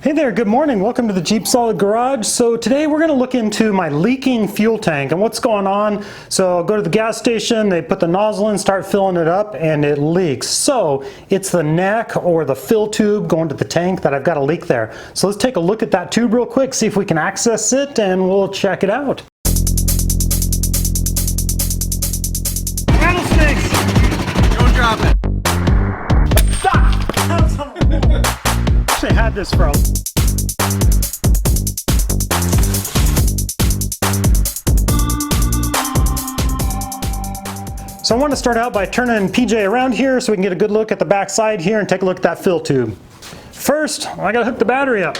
Hey there, good morning. Welcome to the Jeep Solid Garage. So today we're going to look into my leaking fuel tank and what's going on. So I'll go to the gas station, they put the nozzle in, start filling it up, and it leaks. So it's the neck or the fill tube going to the tank that I've got a leak there. So let's take a look at that tube real quick, see if we can access it, and we'll check it out. Rattlesnakes! Don't drop it. Stop! Actually had this from. So I want to start out by turning PJ around here so we can get a good look at the back side here and take a look at that fill tube. First, I got to hook the battery up.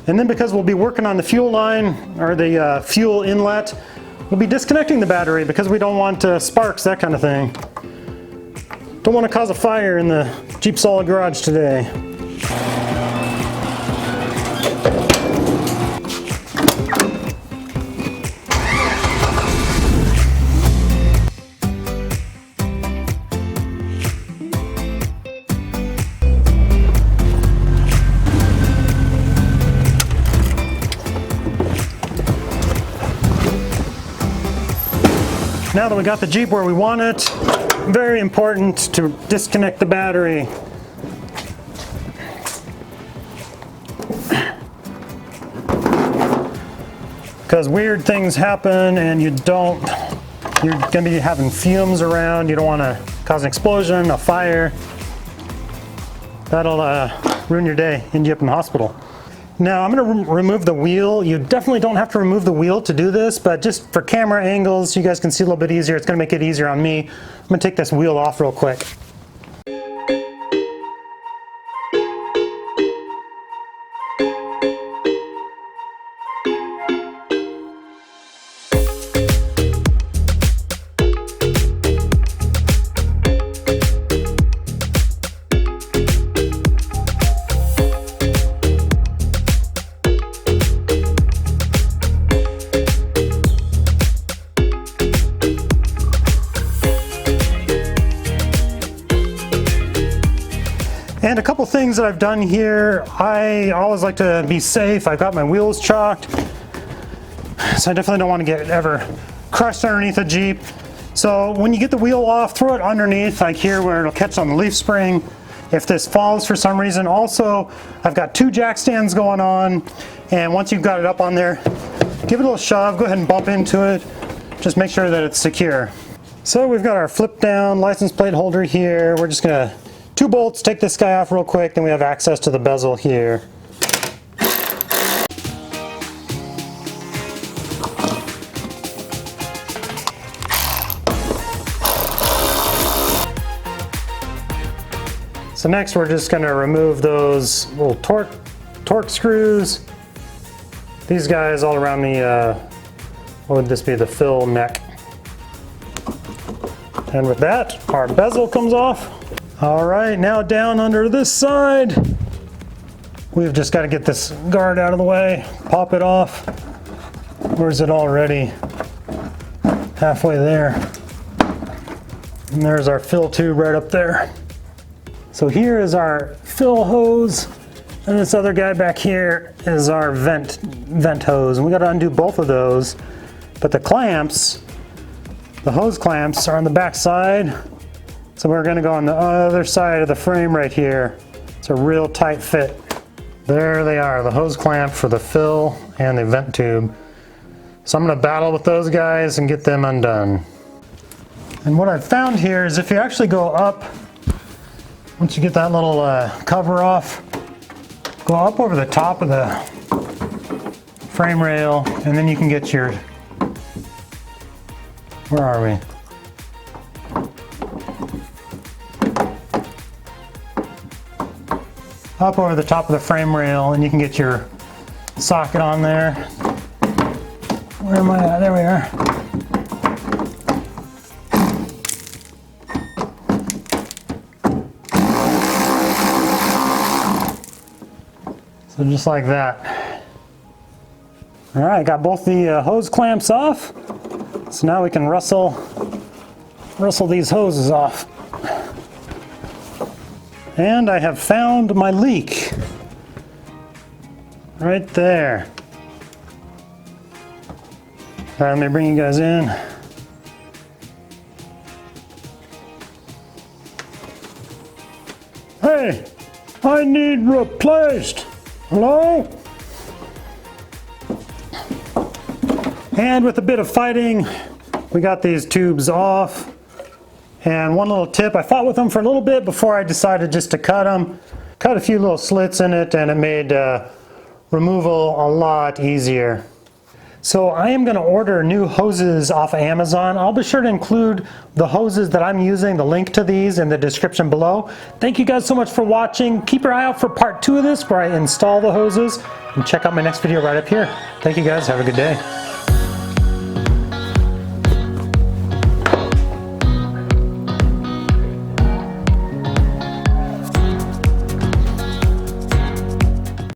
And then because we'll be working on the fuel line or the fuel inlet, we'll be disconnecting the battery because we don't want sparks, that kind of thing. Don't want to cause a fire in the Jeep Solid Garage today. Now that we got the Jeep where we want it, very important to disconnect the battery. Because weird things happen and you're gonna be having fumes around. You don't want to cause an explosion, a fire. That'll ruin your day, end you up in the hospital. Now I'm going to remove the wheel. You definitely don't have to remove the wheel to do this, but just for camera angles, you guys can see a little bit easier. It's going to make it easier on me. I'm going to take this wheel off real quick. And a couple things that I've done here, I always like to be safe. I've got my wheels chalked, so I definitely don't want to get ever crushed underneath a Jeep. So when you get the wheel off, throw it underneath, like here where it'll catch on the leaf spring. If this falls for some reason, also I've got 2 jack stands going on, and once you've got it up on there, give it a little shove, go ahead and bump into it. Just make sure that it's secure. So we've got our flip down license plate holder here. We're just gonna 2 bolts, take this guy off real quick, then we have access to the bezel here. So next we're just going to remove those little torque screws. These guys all around the, what would this be, the fill neck. And with that, our bezel comes off. All right, now down under this side, we've just got to get this guard out of the way, pop it off. Where's it already? Halfway there. And there's our fill tube right up there. So here is our fill hose, and this other guy back here is our vent hose. And we got to undo both of those, but the clamps, the hose clamps are on the back side. So we're going to go on the other side of the frame right here. It's a real tight fit. There they are, the hose clamp for the fill and the vent tube. So I'm going to battle with those guys and get them undone. And what I've found here is if you actually go up, once you get that little cover off, go up over the top of the frame rail, and then you can get your, where are we? Up over the top of the frame rail, and you can get your socket on there. Where am I at? There we are. So just like that. All right, got both the hose clamps off. So now we can wrestle these hoses off. And I have found my leak. Right there. All right, let me bring you guys in. Hey, I need replaced. Hello? And with a bit of fighting, we got these tubes off. And one little tip, I fought with them for a little bit before I decided just to cut them. Cut a few little slits in it and it made removal a lot easier. So I am going to order new hoses off of Amazon. I'll be sure to include the hoses that I'm using, the link to these, in the description below. Thank you guys so much for watching. Keep your eye out for part 2 of this where I install the hoses. And check out my next video right up here. Thank you guys. Have a good day.